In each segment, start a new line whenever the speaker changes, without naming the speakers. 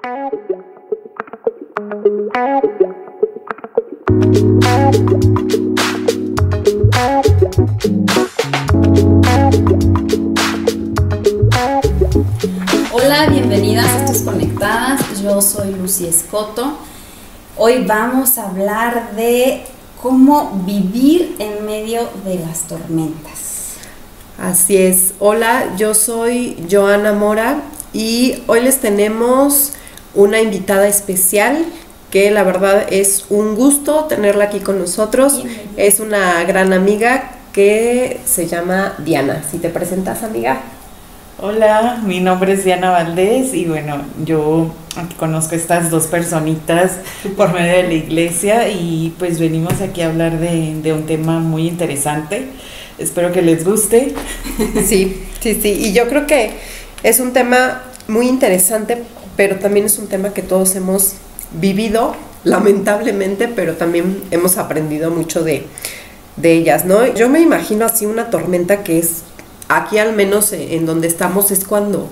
Hola, bienvenidas a Estas Conectadas. Yo soy Lucy Escoto. Hoy vamos a hablar de cómo vivir en medio de las tormentas.
Así es. Hola, yo soy Joana Mora y hoy les tenemos una invitada especial que la verdad es un gusto tenerla aquí con nosotros. Es una gran amiga que se llama Diana. Si te presentas, amiga.
Hola, mi nombre es Diana Valdés y bueno, yo conozco a estas dos personitas por medio de la iglesia y pues venimos aquí a hablar de un tema muy interesante. Espero que les guste.
Sí, y yo creo que es un tema muy interesante, pero también es un tema que todos hemos vivido, lamentablemente, pero también hemos aprendido mucho de ellas, ¿no? Yo me imagino así una tormenta que es, aquí al menos en donde estamos, es cuando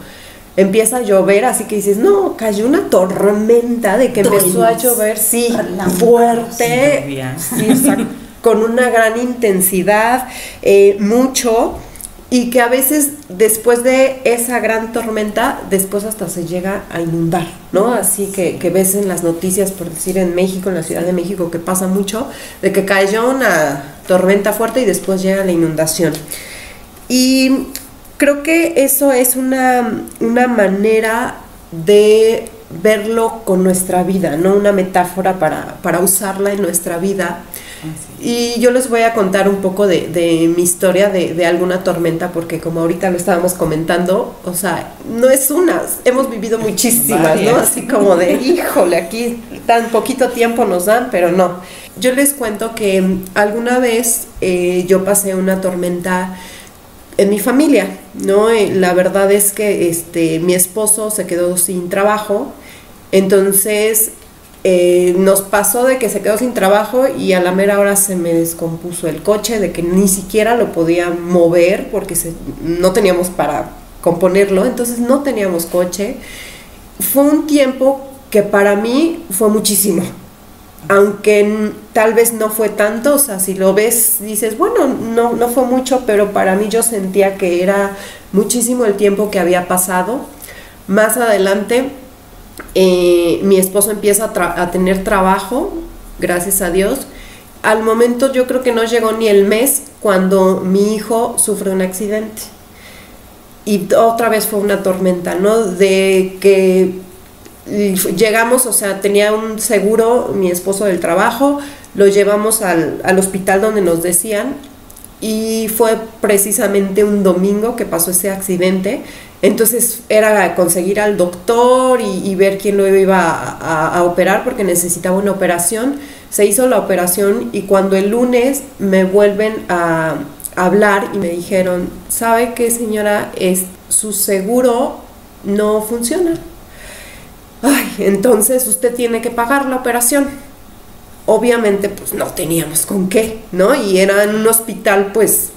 empieza a llover, así que dices, no, cayó una tormenta de que empezó a llover, sí, fuerte, sí, exacto, con una gran intensidad, mucho, y que a veces después de esa gran tormenta, después hasta se llega a inundar, ¿no? Así que ves en las noticias, por decir en México, en la Ciudad de México, que pasa mucho, de que cayó una tormenta fuerte y después llega la inundación. Y creo que eso es una manera de verlo con nuestra vida, ¿no? Una metáfora para usarla en nuestra vida. Y yo les voy a contar un poco de mi historia de alguna tormenta, porque como ahorita lo estábamos comentando, o sea, no es una, hemos vivido muchísimas, ¿no? Así como de, híjole, aquí tan poquito tiempo nos dan, pero no. Yo les cuento que alguna vez yo pasé una tormenta en mi familia, ¿no? La verdad es que mi esposo se quedó sin trabajo, entonces nos pasó de que se quedó sin trabajo y a la mera hora se me descompuso el coche, de que ni siquiera lo podía mover porque no teníamos para componerlo, entonces no teníamos coche. Fue un tiempo que para mí fue muchísimo, aunque tal vez no fue tanto, o sea, si lo ves, dices, bueno, no fue mucho, pero para mí yo sentía que era muchísimo el tiempo que había pasado. Más adelante, mi esposo empieza a tener trabajo, gracias a Dios. Al momento yo creo que no llegó ni el mes cuando mi hijo sufre un accidente. Y otra vez fue una tormenta, ¿no? De que llegamos, o sea, tenía un seguro mi esposo del trabajo, lo llevamos al hospital donde nos decían, y fue precisamente un domingo que pasó ese accidente. Entonces era conseguir al doctor y ver quién lo iba a operar, porque necesitaba una operación. Se hizo la operación y cuando el lunes me vuelven a hablar y me dijeron, ¿sabe qué, señora? Su seguro no funciona. Ay, entonces usted tiene que pagar la operación. Obviamente pues no teníamos con qué, ¿no? Y era en un hospital pues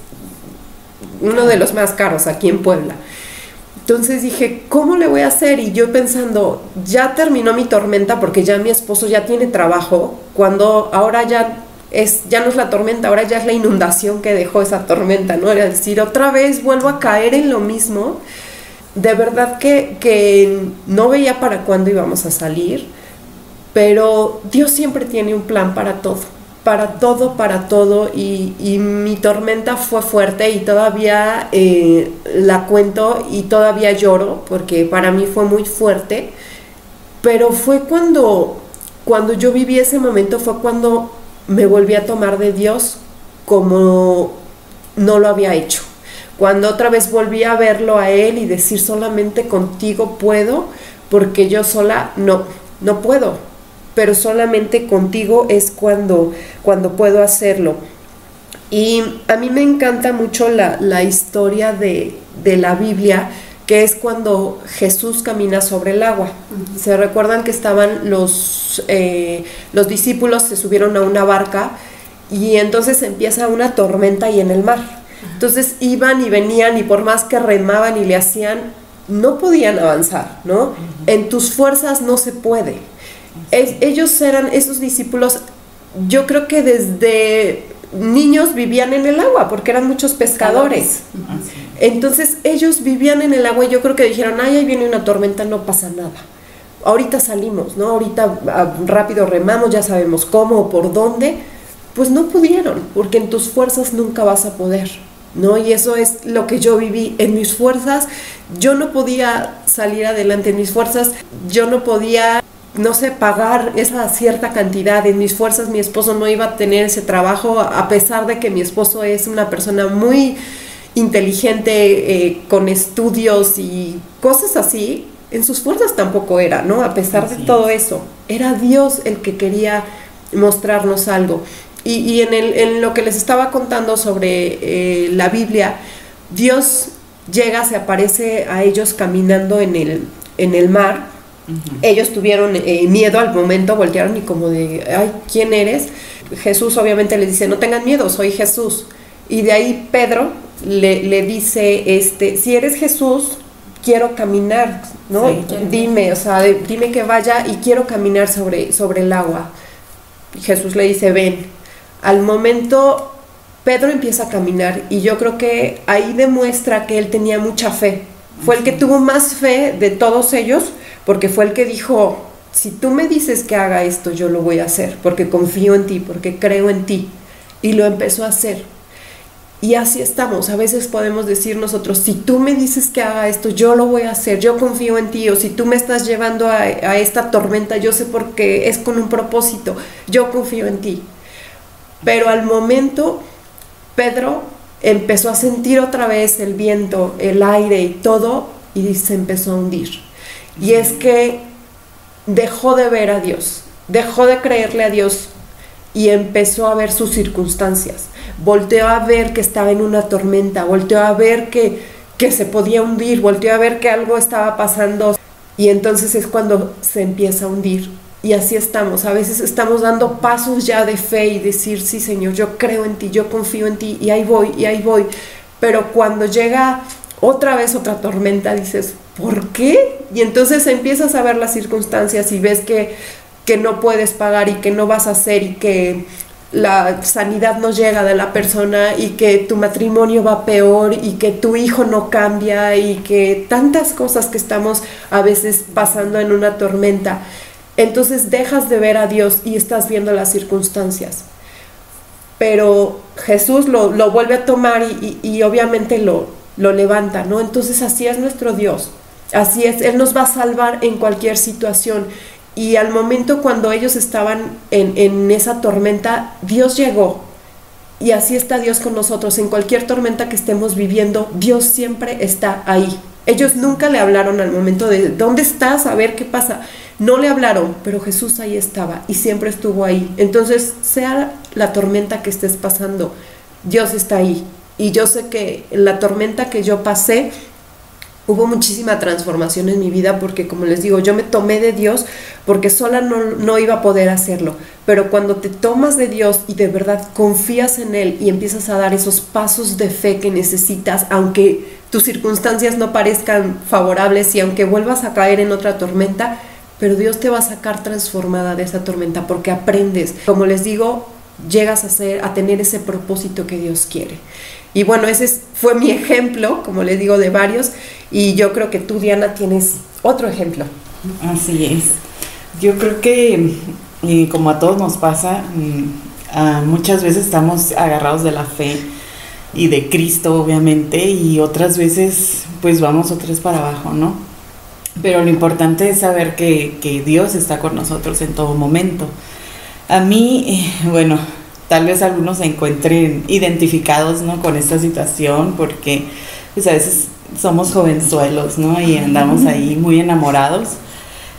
uno de los más caros aquí en Puebla. Entonces dije, ¿cómo le voy a hacer? Y yo pensando, ya terminó mi tormenta porque ya mi esposo ya tiene trabajo, cuando ahora ya no es la tormenta, ahora ya es la inundación que dejó esa tormenta, ¿no? Era decir, otra vez vuelvo a caer en lo mismo. De verdad que no veía para cuándo íbamos a salir, pero Dios siempre tiene un plan para todo, y mi tormenta fue fuerte y todavía la cuento y todavía lloro porque para mí fue muy fuerte, pero fue cuando yo viví ese momento, fue cuando me volví a tomar de Dios como no lo había hecho. Cuando otra vez volví a verlo a Él y decir, solamente contigo puedo, porque yo sola no puedo, pero solamente contigo es cuando puedo hacerlo. Y a mí me encanta mucho la historia de la Biblia, que es cuando Jesús camina sobre el agua. Uh-huh. Se recuerdan que estaban los discípulos, se subieron a una barca y entonces empieza una tormenta ahí en el mar. Entonces iban y venían y por más que remaban y le hacían, no podían avanzar, ¿no? En tus fuerzas no se puede. Ellos eran, esos discípulos, yo creo que desde niños vivían en el agua, porque eran muchos pescadores. Entonces ellos vivían en el agua y yo creo que dijeron, ay, ahí viene una tormenta, no pasa nada. Ahorita salimos, ¿no? Ahorita rápido remamos, ya sabemos cómo o por dónde. Pues no pudieron, porque en tus fuerzas nunca vas a poder, ¿no? Y eso es lo que yo viví. En mis fuerzas yo no podía salir adelante, en mis fuerzas yo no podía, no sé, pagar esa cierta cantidad. En mis fuerzas mi esposo no iba a tener ese trabajo, a pesar de que mi esposo es una persona muy inteligente, con estudios y cosas así. En sus fuerzas tampoco era, ¿no? A pesar de todo eso, era Dios el que quería mostrarnos algo. Y en lo que les estaba contando sobre la Biblia, Dios llega, se aparece a ellos caminando en el mar. Ellos tuvieron miedo al momento, voltearon y como de, ay, ¿quién eres? Jesús obviamente les dice, no tengan miedo, soy Jesús. Y de ahí Pedro le dice, si eres Jesús, quiero caminar, ¿no? Sí, dime, o sea, dime que vaya y quiero caminar sobre el agua. Y Jesús le dice, ven. Al momento Pedro empieza a caminar y yo creo que ahí demuestra que él tenía mucha fe. Fue el que tuvo más fe de todos ellos, porque fue el que dijo, si tú me dices que haga esto, yo lo voy a hacer, porque confío en ti, porque creo en ti. Y lo empezó a hacer. Y así estamos. A veces podemos decir nosotros, si tú me dices que haga esto, yo lo voy a hacer, yo confío en ti. O si tú me estás llevando a esta tormenta, yo sé porque es con un propósito, yo confío en ti. Pero al momento, Pedro empezó a sentir otra vez el viento, el aire y todo, y se empezó a hundir. Y es que dejó de ver a Dios, dejó de creerle a Dios y empezó a ver sus circunstancias. Volteó a ver que estaba en una tormenta, volteó a ver que se podía hundir, volteó a ver que algo estaba pasando. Y entonces es cuando se empieza a hundir. Y así estamos, a veces estamos dando pasos ya de fe y decir, sí Señor, yo creo en ti, yo confío en ti, y ahí voy, pero cuando llega otra vez otra tormenta dices, ¿por qué? Y entonces empiezas a ver las circunstancias y ves que no puedes pagar y que no vas a hacer y que la sanidad no llega de la persona y que tu matrimonio va peor y que tu hijo no cambia y que tantas cosas que estamos a veces pasando en una tormenta. Entonces dejas de ver a Dios y estás viendo las circunstancias. Pero Jesús lo vuelve a tomar y obviamente lo levanta, ¿no? Entonces así es nuestro Dios. Así es, Él nos va a salvar en cualquier situación. Y al momento cuando ellos estaban en esa tormenta, Dios llegó. Y así está Dios con nosotros. En cualquier tormenta que estemos viviendo, Dios siempre está ahí. Ellos nunca le hablaron al momento de ¿dónde estás? A ver qué pasa. No le hablaron, pero Jesús ahí estaba y siempre estuvo ahí. Entonces, sea la tormenta que estés pasando, Dios está ahí. Y yo sé que en la tormenta que yo pasé, hubo muchísima transformación en mi vida porque, como les digo, yo me tomé de Dios porque sola no iba a poder hacerlo. Pero cuando te tomas de Dios y de verdad confías en Él y empiezas a dar esos pasos de fe que necesitas, aunque tus circunstancias no parezcan favorables y aunque vuelvas a caer en otra tormenta, pero Dios te va a sacar transformada de esa tormenta porque aprendes. Como les digo, llegas a tener ese propósito que Dios quiere. Y bueno, ese fue mi ejemplo, como les digo, de varios. Y yo creo que tú, Diana, tienes otro ejemplo.
Así es. Yo creo que, como a todos nos pasa, muchas veces estamos agarrados de la fe y de Cristo, obviamente, y otras veces, pues vamos otras para abajo, ¿no? Pero lo importante es saber que Dios está con nosotros en todo momento. A mí, bueno, tal vez algunos se encuentren identificados, ¿no?, con esta situación, porque pues a veces somos jovenzuelos, ¿no?, y andamos ahí muy enamorados.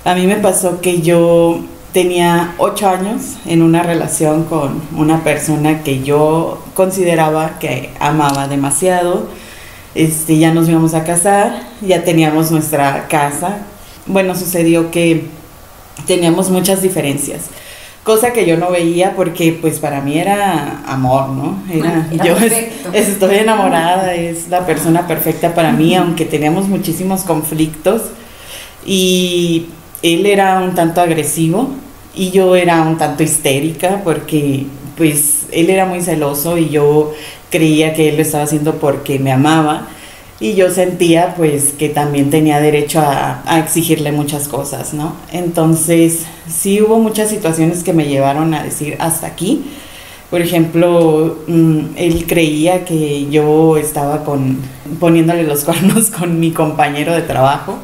A mí me pasó que yo tenía 8 años en una relación con una persona que yo consideraba que amaba demasiado. Ya nos íbamos a casar, ya teníamos nuestra casa. Bueno, sucedió que teníamos muchas diferencias. cosa que yo no veía porque pues para mí era amor, ¿no?
Era
yo
perfecto.
estoy enamorada, es la persona perfecta para mí, aunque teníamos muchísimos conflictos y él era un tanto agresivo y yo era un tanto histérica porque pues él era muy celoso y yo creía que él lo estaba haciendo porque me amaba. Y yo sentía pues que también tenía derecho a exigirle muchas cosas, ¿no? Entonces sí hubo muchas situaciones que me llevaron a decir hasta aquí. Por ejemplo, él creía que yo estaba poniéndole los cuernos con mi compañero de trabajo.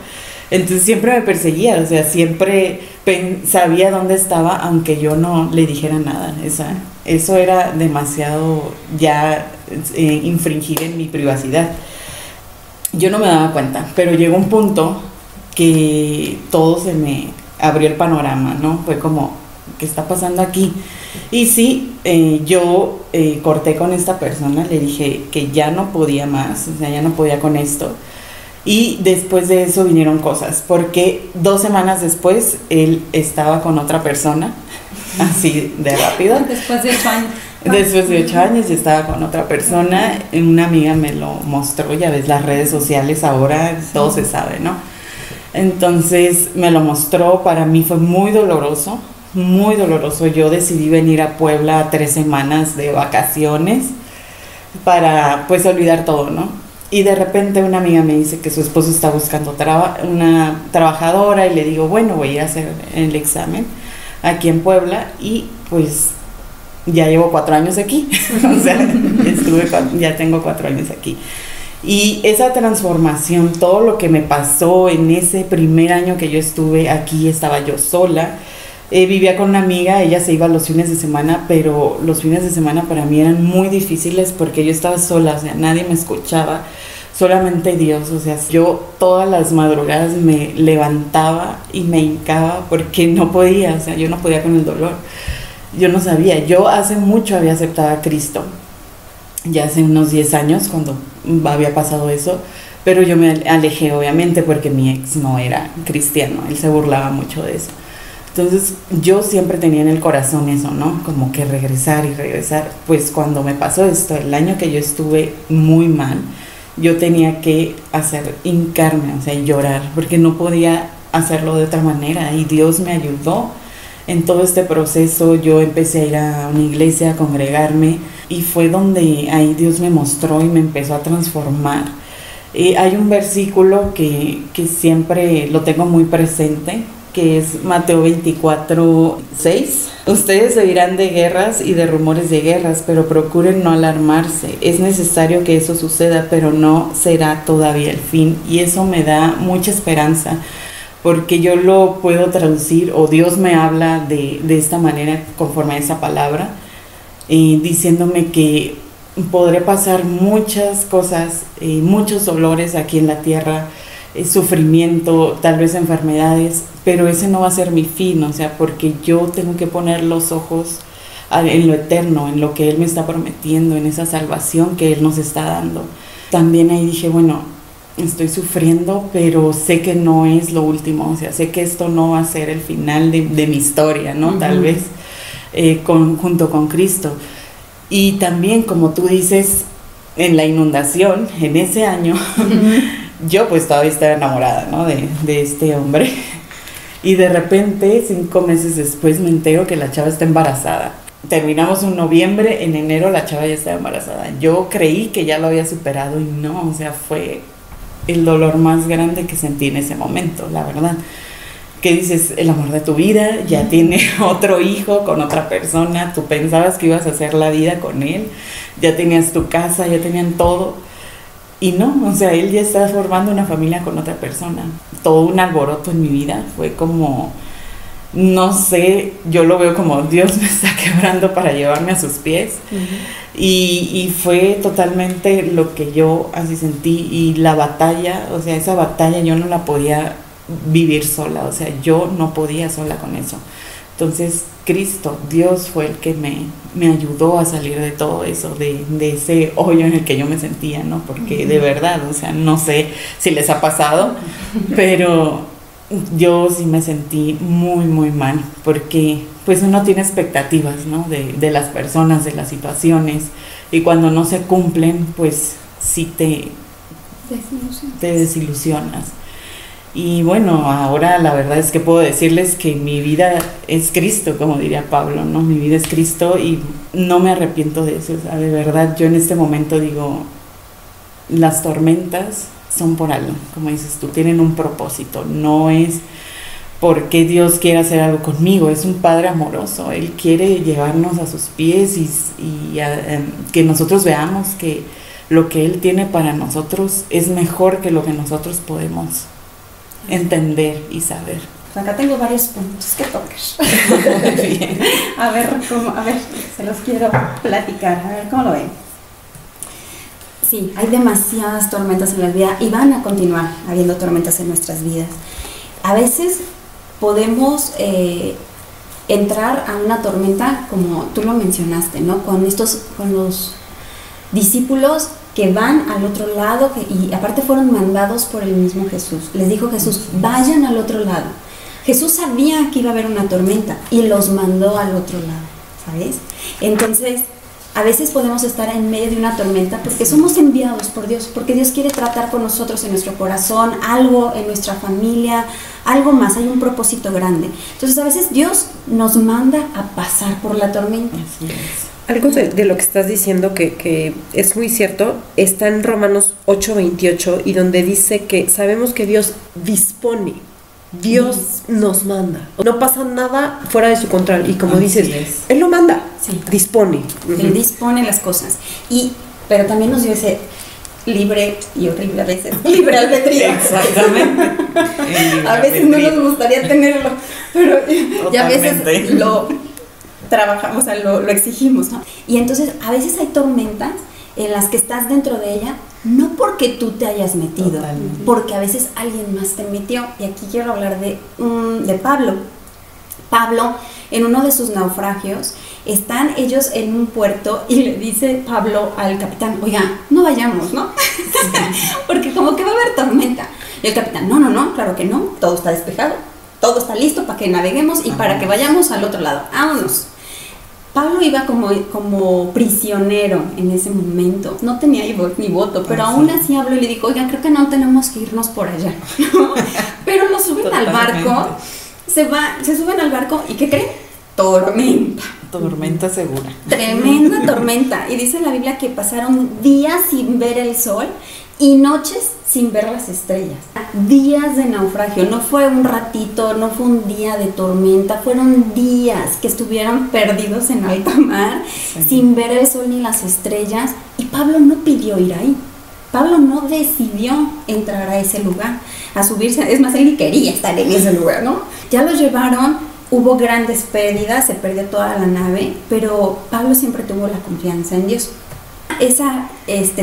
Entonces siempre me perseguía, o sea, siempre sabía dónde estaba aunque yo no le dijera nada. Eso era demasiado ya infringir en mi privacidad. Yo no me daba cuenta, pero llegó un punto que todo se me abrió el panorama, ¿no? Fue como, ¿qué está pasando aquí? Y sí, yo corté con esta persona, le dije que ya no podía más, o sea, ya no podía con esto. Y después de eso vinieron cosas, porque 2 semanas después él estaba con otra persona, así de rápido.
Después de 8 años.
Después de 8 años ya estaba con otra persona, una amiga me lo mostró, ya ves las redes sociales ahora, todo se sabe, ¿no? Entonces me lo mostró, para mí fue muy doloroso, yo decidí venir a Puebla a 3 semanas de vacaciones para pues olvidar todo, ¿no? Y de repente una amiga me dice que su esposo está buscando una trabajadora y le digo, bueno, voy a ir a hacer el examen aquí en Puebla y pues ya llevo 4 años aquí, o sea, ya tengo 4 años aquí. Y esa transformación, todo lo que me pasó en ese primer año que yo estuve aquí, estaba yo sola, vivía con una amiga, ella se iba los fines de semana, pero los fines de semana para mí eran muy difíciles porque yo estaba sola, o sea, nadie me escuchaba, solamente Dios, o sea, yo todas las madrugadas me levantaba y me hincaba porque no podía, o sea, yo no podía con el dolor. Yo no sabía, yo hace mucho había aceptado a Cristo, ya hace unos 10 años cuando había pasado eso, pero yo me alejé obviamente porque mi ex no era cristiano, él se burlaba mucho de eso. Entonces yo siempre tenía en el corazón eso, ¿no? Como que regresar y regresar. Pues cuando me pasó esto, el año que yo estuve muy mal, yo tenía que hincarme, o sea, llorar, porque no podía hacerlo de otra manera y Dios me ayudó. En todo este proceso yo empecé a ir a una iglesia, a congregarme y fue donde ahí Dios me mostró y me empezó a transformar. Hay un versículo que siempre lo tengo muy presente, que es Mateo 24:6. Ustedes oirán de guerras y de rumores de guerras, pero procuren no alarmarse. Es necesario que eso suceda, pero no será todavía el fin. Y eso me da mucha esperanza, porque yo lo puedo traducir, o Dios me habla de esta manera, conforme a esa palabra, diciéndome que podré pasar muchas cosas, muchos dolores aquí en la tierra, sufrimiento, tal vez enfermedades, pero ese no va a ser mi fin, o sea, porque yo tengo que poner los ojos en lo eterno, en lo que Él me está prometiendo, en esa salvación que Él nos está dando. También ahí dije, bueno, estoy sufriendo, pero sé que no es lo último, o sea, sé que esto no va a ser el final de mi historia, ¿no? Tal vez junto con Cristo. Y también, como tú dices, en la inundación, en ese año, yo pues todavía estaba enamorada, ¿no? de este hombre. Y de repente, 5 meses después, me entero que la chava está embarazada. Terminamos en noviembre, en enero la chava ya estaba embarazada. Yo creí que ya lo había superado y no, o sea, fue el dolor más grande que sentí en ese momento, la verdad. Que dices, el amor de tu vida, ya tiene otro hijo con otra persona, tú pensabas que ibas a hacer la vida con él, ya tenías tu casa, ya tenían todo, y no, o sea, él ya está formando una familia con otra persona. Todo un alboroto en mi vida, fue como, no sé, yo lo veo como Dios me está quebrando para llevarme a sus pies. Y fue totalmente lo que yo así sentí. Y la batalla, o sea, esa batalla yo no la podía vivir sola, o sea, yo no podía sola con eso. Entonces Cristo, Dios fue el que me ayudó a salir de todo eso, de ese hoyo en el que yo me sentía, ¿no? Porque de verdad, o sea, no sé si les ha pasado, pero yo sí me sentí muy, muy mal, porque pues uno tiene expectativas, ¿no? De las personas, de las situaciones, y cuando no se cumplen, pues sí te desilusionas. Y bueno, ahora la verdad es que puedo decirles que mi vida es Cristo, como diría Pablo, ¿no? Mi vida es Cristo y no me arrepiento de eso. O sea, de verdad, yo en este momento digo, las tormentas son por algo, como dices tú, tienen un propósito, no es porque Dios quiere hacer algo conmigo, es un Padre amoroso, Él quiere llevarnos a sus pies y que nosotros veamos que lo que Él tiene para nosotros es mejor que lo que nosotros podemos entender y saber.
Acá tengo varios puntos que tocar.
Bien.
A ver, se los quiero platicar, a ver cómo lo ven. Sí, hay demasiadas tormentas en la vida y van a continuar habiendo tormentas en nuestras vidas. A veces podemos entrar a una tormenta, como tú lo mencionaste, ¿no? Con los discípulos que van al otro lado, y aparte fueron mandados por el mismo Jesús. Les dijo Jesús, vayan al otro lado. Jesús sabía que iba a haber una tormenta y los mandó al otro lado, ¿sabes? Entonces, a veces podemos estar en medio de una tormenta porque somos enviados por Dios, porque Dios quiere tratar con nosotros en nuestro corazón, algo en nuestra familia, algo más, hay un propósito grande. Entonces, a veces Dios nos manda a pasar por la tormenta.
Así es.
Algo de lo que estás diciendo que es muy cierto, está en Romanos 8:28, y donde dice que sabemos que Dios dispone, Dios nos manda. No pasa nada fuera de su control, y como dices, Él lo manda, dispone.
Él dispone las cosas. Pero también nos dio ese libre y horrible a veces, libre albedrío.
Exactamente.
A veces no nos gustaría tenerlo, pero ya a veces lo trabajamos, o sea, lo exigimos, ¿no? Y entonces a veces hay tormentas en las que estás dentro de ella, no porque tú te hayas metido, totalmente, porque a veces alguien más te metió. Y aquí quiero hablar de Pablo. Pablo, en uno de sus naufragios, están ellos en un puerto y le dice Pablo al capitán, oiga, no vayamos, ¿no? Porque como que va a haber tormenta. Y el capitán, no, claro que no, todo está despejado, todo está listo para que naveguemos y para que vayamos al otro lado, vámonos. Pablo iba como prisionero en ese momento, no tenía ni voto, pero aún así habló y le dijo, oigan, creo que no tenemos que irnos por allá, ¿no? Pero lo suben al barco, se suben al barco y ¿qué creen?
Tormenta segura.
Tremenda tormenta. Y dice la Biblia que pasaron días sin ver el sol y noches sin ver las estrellas. Días de naufragio, no fue un ratito, no fue un día de tormenta, fueron días que estuvieron perdidos en alta mar, sin ver el sol ni las estrellas. Y Pablo no pidió ir ahí. Pablo no decidió entrar a ese lugar, a subirse. Es más, él ni quería estar en ese lugar, ¿no? Ya lo llevaron. Hubo grandes pérdidas, se perdió toda la nave, pero Pablo siempre tuvo la confianza en Dios. Esa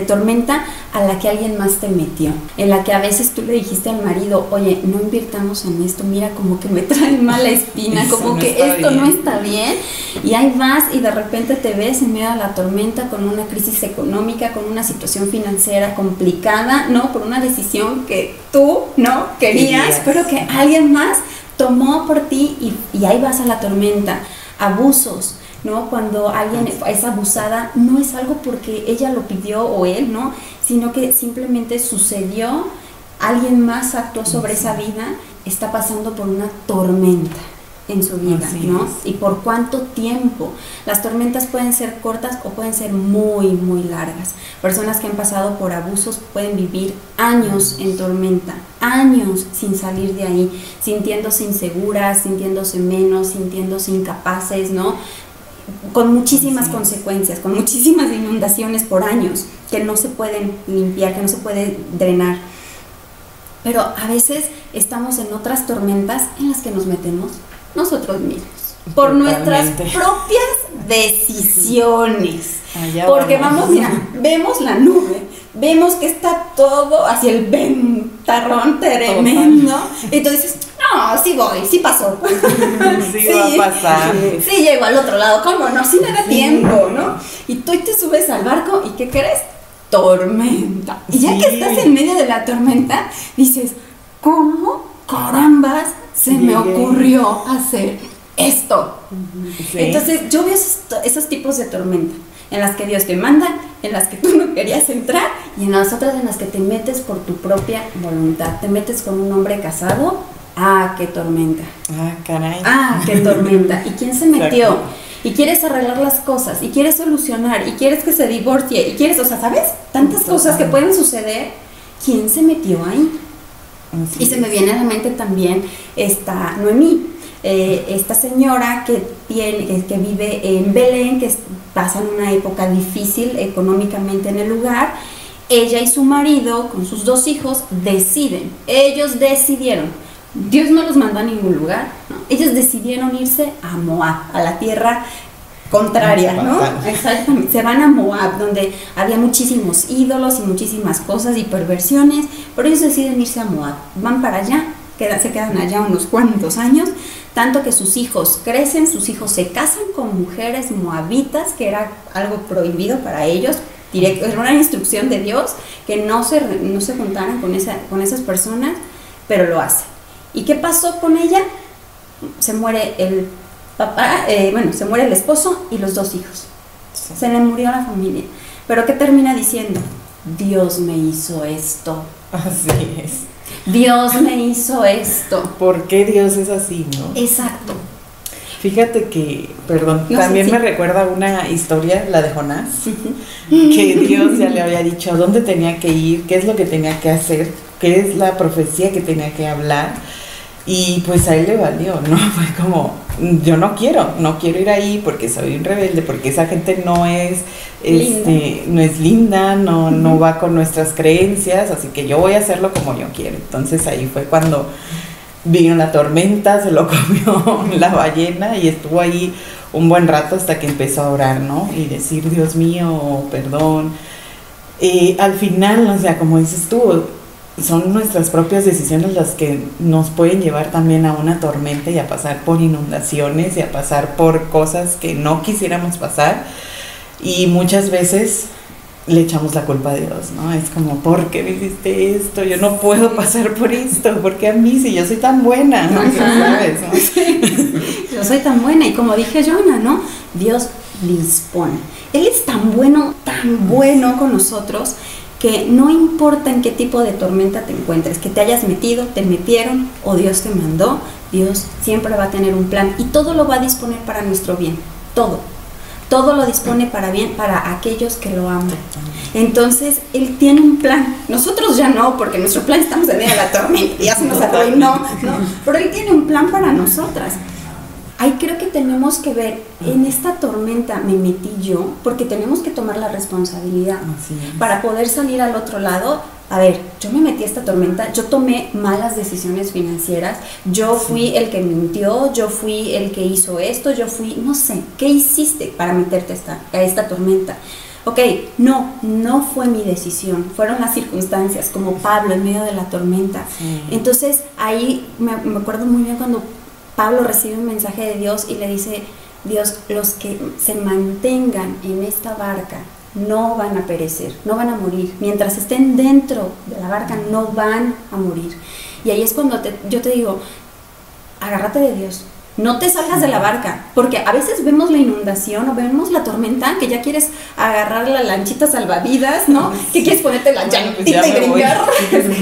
tormenta a la que alguien más te metió, en la que a veces tú le dijiste al marido, oye, no invirtamos en esto, mira, como que me trae mala espina, como que esto no está bien, y ahí vas y de repente te ves en medio de la tormenta con una crisis económica, con una situación financiera complicada, ¿no? Por una decisión que tú no querías, pero que alguien más tomó por ti, y ahí vas a la tormenta. Abusos, ¿no? Cuando alguien es abusada, no es algo porque ella lo pidió o él, ¿no? Sino que simplemente sucedió, alguien más actuó sobre esa vida, está pasando por una tormenta en su vida, ¿no? Y por cuánto tiempo. Las tormentas pueden ser cortas o pueden ser muy, muy largas. Personas que han pasado por abusos pueden vivir años en tormenta, años sin salir de ahí, sintiéndose inseguras, sintiéndose menos, sintiéndose incapaces, ¿no? Con muchísimas consecuencias, con muchísimas inundaciones por años que no se pueden limpiar, que no se puede drenar. Pero a veces estamos en otras tormentas en las que nos metemos nosotros mismos, por nuestras propias decisiones. Porque vamos, mira, vemos la nube, vemos que está todo hacia el ventarrón tremendo, y tú dices, no, sí voy, sí pasó.
Sí va a pasar.
Sí llego al otro lado, ¿cómo no? Sí me da tiempo, ¿no? Y tú te subes al barco, ¿y qué crees? Tormenta. Y ya que estás en medio de la tormenta, dices, ¿cómo carambas se me ocurrió hacer esto? Sí. Entonces yo veo esos tipos de tormenta, en las que Dios te manda, en las que tú no querías entrar, y en las otras en las que te metes por tu propia voluntad. Te metes con un hombre casado, ¡ah, qué tormenta!
¡Ah, caray!
¡Ah, qué tormenta! ¿Y quién se metió? Exacto. Y quieres arreglar las cosas, y quieres solucionar, y quieres que se divorcie, y quieres, o sea, ¿sabes? Tantas cosas que pueden suceder. ¿Quién se metió ahí? Así y se me viene a la mente también esta Noemí, esta señora que vive en Belén, que pasa en una época difícil económicamente en el lugar. Ella y su marido, con sus 2 hijos, ellos decidieron, Dios no los mandó a ningún lugar, ¿no? Ellos decidieron irse a Moab, a la tierra contraria, ¿no? Exactamente, se van a Moab, donde había muchísimos ídolos y muchísimas cosas y perversiones, pero ellos deciden irse a Moab, van para allá, se quedan allá unos cuantos años, tanto que sus hijos crecen, sus hijos se casan con mujeres moabitas, que era algo prohibido para ellos, directo, era una instrucción de Dios, que no se juntaran con esas personas, pero lo hace. ¿Y qué pasó con ella? Se muere el papá, se muere el esposo y los 2 hijos. Sí. Se le murió la familia. Pero ¿qué termina diciendo? Dios me hizo esto.
Así es.
Dios me hizo esto.
¿Por qué Dios es así, no?
Exacto.
Fíjate que, también me recuerda una historia, la de Jonás, que Dios ya le había dicho a dónde tenía que ir, qué es lo que tenía que hacer, qué es la profecía que tenía que hablar, y pues a él le valió, ¿no? Fue como, yo no quiero ir ahí porque soy un rebelde, porque esa gente no es linda, no va con nuestras creencias, así que yo voy a hacerlo como yo quiero. Entonces ahí fue cuando vino la tormenta, se lo comió la ballena y estuvo ahí un buen rato hasta que empezó a orar, ¿no? Y decir, Dios mío, perdón. Al final, o sea, como dices tú, son nuestras propias decisiones las que nos pueden llevar también a una tormenta y a pasar por inundaciones y a pasar por cosas que no quisiéramos pasar, y muchas veces le echamos la culpa a Dios, ¿no? Es como, ¿por qué me hiciste esto? Yo no puedo pasar por esto, ¿por qué a mí si yo soy tan buena? ¿No? ¿Sabes, no?
Sí. Yo soy tan buena, y como dije Jonah, ¿no? Dios dispone. Él es tan bueno con nosotros, que no importa en qué tipo de tormenta te encuentres, que te hayas metido, te metieron o Dios te mandó, Dios siempre va a tener un plan y todo lo va a disponer para nuestro bien, todo lo dispone para bien para aquellos que lo aman. Entonces, Él tiene un plan. Nosotros ya no, porque nuestro plan estamos en medio de la tormenta, ya se nos arruinó, ¿no? Pero Él tiene un plan para nosotras. Ahí creo que tenemos que ver, en esta tormenta me metí yo, porque tenemos que tomar la responsabilidad para poder salir al otro lado. A ver, yo me metí a esta tormenta, yo tomé malas decisiones financieras, yo fui el que mintió, yo fui el que hizo esto, no sé, ¿qué hiciste para meterte a esta tormenta? Ok, no fue mi decisión, fueron las circunstancias, como Pablo en medio de la tormenta. Entonces ahí me acuerdo muy bien cuando Pablo recibe un mensaje de Dios y le dice, Dios, los que se mantengan en esta barca no van a perecer, no van a morir. Mientras estén dentro de la barca no van a morir. Y ahí es cuando yo te digo, agárrate de Dios. No te salgas de la barca, porque a veces vemos la inundación o vemos la tormenta que ya quieres agarrar la lanchita salvavidas, ¿no? Que quieres ponerte la llantita y brincar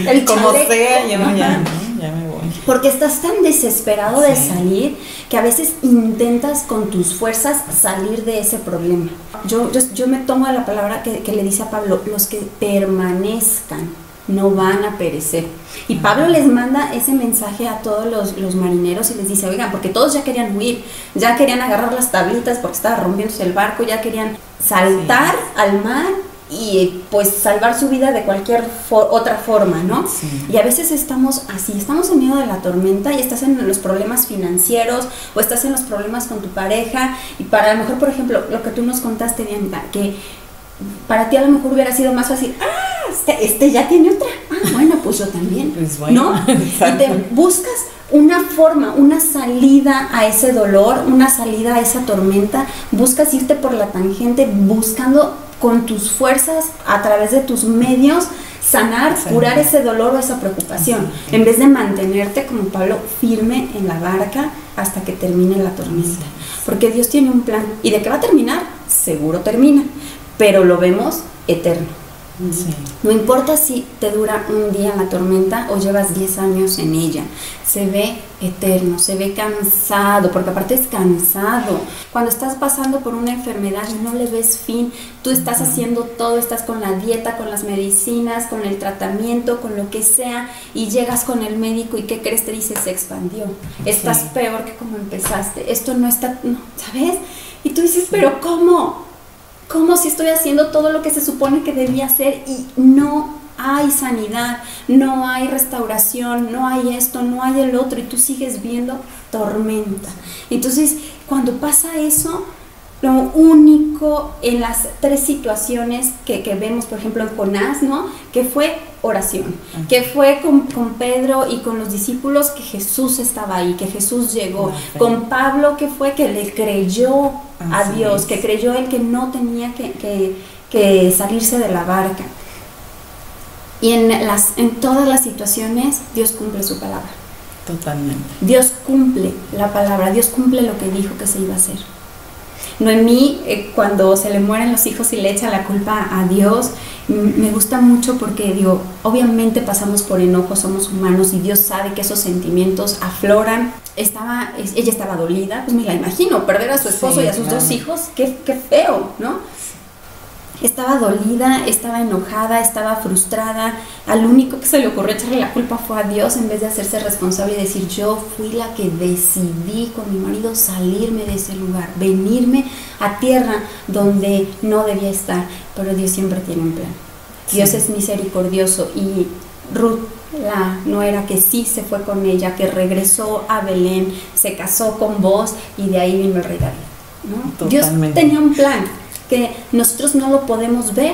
el
como sea, ya me voy.
Porque estás tan desesperado de salir que a veces intentas con tus fuerzas salir de ese problema. Yo me tomo de la palabra que le dice a Pablo, los que permanezcan no van a perecer. Y Pablo les manda ese mensaje a todos los marineros y les dice, oigan, porque todos ya querían huir, ya querían agarrar las tablitas porque estaba rompiéndose el barco, ya querían saltar al mar y pues salvar su vida de cualquier otra forma, ¿no? Y a veces estamos así, estamos en medio de la tormenta y estás en los problemas financieros o estás en los problemas con tu pareja, y para a lo mejor, por ejemplo, lo que tú nos contaste, Bianca, que para ti a lo mejor hubiera sido más fácil, este ya tiene otra, bueno, pues yo también,
pues bueno,
¿no? Y te buscas una forma, una salida a ese dolor, una salida a esa tormenta, buscas irte por la tangente, buscando con tus fuerzas, a través de tus medios, sanar, curar ese dolor o esa preocupación, en vez de mantenerte como Pablo firme en la barca hasta que termine la tormenta. Porque Dios tiene un plan. ¿Y de qué va a terminar? Seguro termina, pero lo vemos eterno.
Sí.
No importa si te dura un día la tormenta o llevas 10 años en ella, se ve eterno, se ve cansado, porque aparte es cansado. Cuando estás pasando por una enfermedad y no le ves fin, tú estás haciendo todo, estás con la dieta, con las medicinas, con el tratamiento, con lo que sea, y llegas con el médico y ¿qué crees? Te dice, se expandió, estás peor que como empezaste, esto no está, no, ¿sabes? Y tú dices, pero ¿cómo? ¿Cómo si estoy haciendo todo lo que se supone que debía hacer y no hay sanidad, no hay restauración, no hay esto, no hay el otro, y tú sigues viendo tormenta? Entonces, cuando pasa eso, lo único en las 3 situaciones que vemos, por ejemplo, en Jonás, ¿no? Que fue oración, que fue con Pedro y con los discípulos, que Jesús estaba ahí, que Jesús llegó. Con Pablo, que fue que le creyó a Dios, que creyó él que no tenía que salirse de la barca. Y en todas las situaciones, Dios cumple su palabra.
Totalmente.
Dios cumple la palabra, Dios cumple lo que dijo que se iba a hacer. Noemí, cuando se le mueren los hijos y le echa la culpa a Dios, me gusta mucho porque digo, obviamente pasamos por enojos, somos humanos y Dios sabe que esos sentimientos afloran. Ella estaba dolida, pues me la imagino, perder a su esposo y a sus 2 hijos, qué feo, ¿no? Estaba dolida, estaba enojada, estaba frustrada. Al único que se le ocurrió echarle la culpa fue a Dios, en vez de hacerse responsable y decir, yo fui la que decidí con mi marido salirme de ese lugar, venirme a tierra donde no debía estar. Pero Dios siempre tiene un plan. Dios es misericordioso, y Ruth, la nuera que sí se fue con ella, que regresó a Belén, se casó con Boaz, y de ahí vino el rey David, ¿no? Dios tenía un plan que nosotros no lo podemos ver.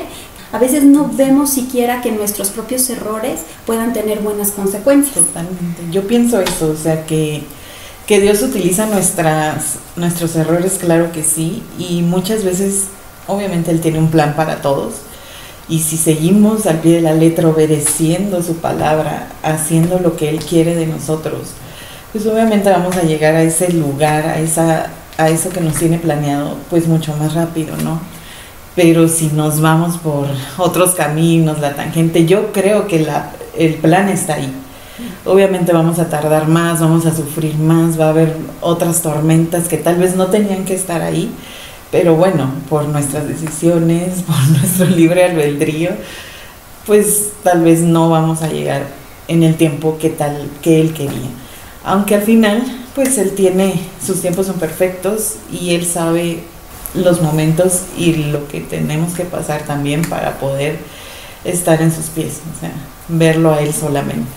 A veces no vemos siquiera que nuestros propios errores puedan tener buenas consecuencias.
Totalmente. Yo pienso eso, o sea, que Dios utiliza nuestros errores, claro que sí, y muchas veces, obviamente, Él tiene un plan para todos, y si seguimos al pie de la letra, obedeciendo su palabra, haciendo lo que Él quiere de nosotros, pues obviamente vamos a llegar a ese lugar, a eso que nos tiene planeado, pues mucho más rápido, ¿no? Pero si nos vamos por otros caminos, la tangente, yo creo que el plan está ahí. Obviamente vamos a tardar más, vamos a sufrir más, va a haber otras tormentas que tal vez no tenían que estar ahí, pero bueno, por nuestras decisiones, por nuestro libre albedrío, pues tal vez no vamos a llegar en el tiempo que Él quería. Aunque al final, pues Él sus tiempos son perfectos y Él sabe los momentos y lo que tenemos que pasar también para poder estar en sus pies, o sea, verlo a Él solamente.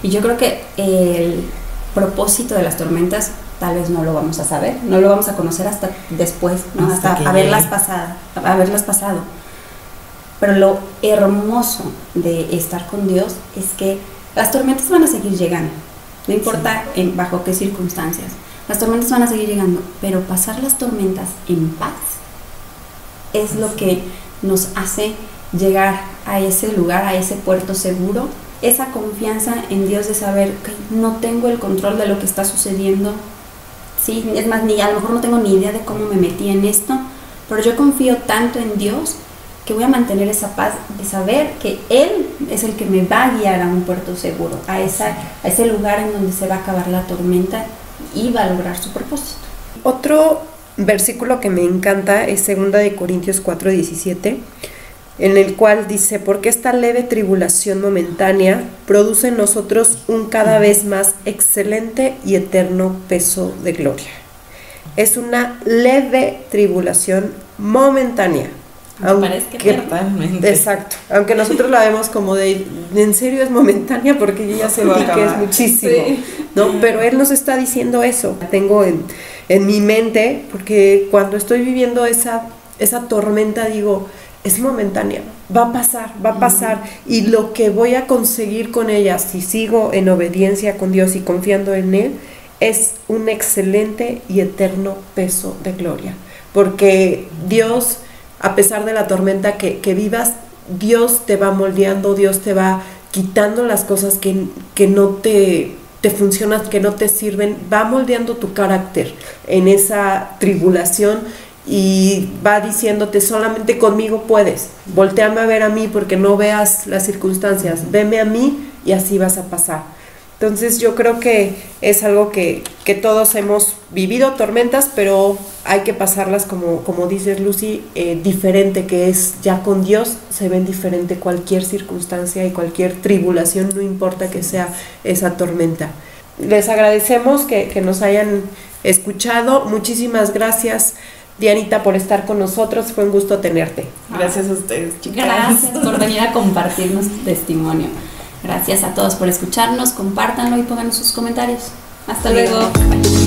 Y yo creo que el propósito de las tormentas tal vez no lo vamos a saber, no lo vamos a conocer hasta después, ¿no? hasta haberlas pasado. Pero lo hermoso de estar con Dios es que las tormentas van a seguir llegando. No importa bajo qué circunstancias, las tormentas van a seguir llegando, pero pasar las tormentas en paz es lo que nos hace llegar a ese lugar, a ese puerto seguro, esa confianza en Dios de saber que no tengo el control de lo que está sucediendo, sí, es más, a lo mejor no tengo ni idea de cómo me metí en esto, pero yo confío tanto en Dios que voy a mantener esa paz de saber que Él es el que me va a guiar a un puerto seguro, a ese lugar en donde se va a acabar la tormenta y va a lograr su propósito.
Otro versículo que me encanta es 2 Corintios 4:17, en el cual dice, porque esta leve tribulación momentánea produce en nosotros un cada vez más excelente y eterno peso de gloria. Es una leve tribulación momentánea. Exacto, aunque nosotros la vemos como en serio es momentánea, porque yo ya sé que es muchísimo, ¿no? Pero Él nos está diciendo eso. Tengo en mi mente, porque cuando estoy viviendo esa tormenta digo, es momentánea, va a pasar, y lo que voy a conseguir con ella, si sigo en obediencia con Dios y confiando en Él, es un excelente y eterno peso de gloria, porque Dios, a pesar de la tormenta que vivas, Dios te va moldeando, Dios te va quitando las cosas que no te funcionan, que no te sirven, va moldeando tu carácter en esa tribulación y va diciéndote solamente conmigo puedes, voltéame a ver a mí porque no veas las circunstancias, veme a mí y así vas a pasar. Entonces yo creo que es algo que todos hemos vivido, tormentas, pero hay que pasarlas como dices Lucy, diferente, que es ya con Dios se ven diferente cualquier circunstancia y cualquier tribulación, no importa que sea esa tormenta. Les agradecemos que nos hayan escuchado, muchísimas gracias Dianita por estar con nosotros, fue un gusto tenerte.
Gracias a ustedes, chicas.
Gracias por venir a compartirnos tu testimonio. Gracias a todos por escucharnos, compártanlo y pónganos sus comentarios. Hasta luego. Bye.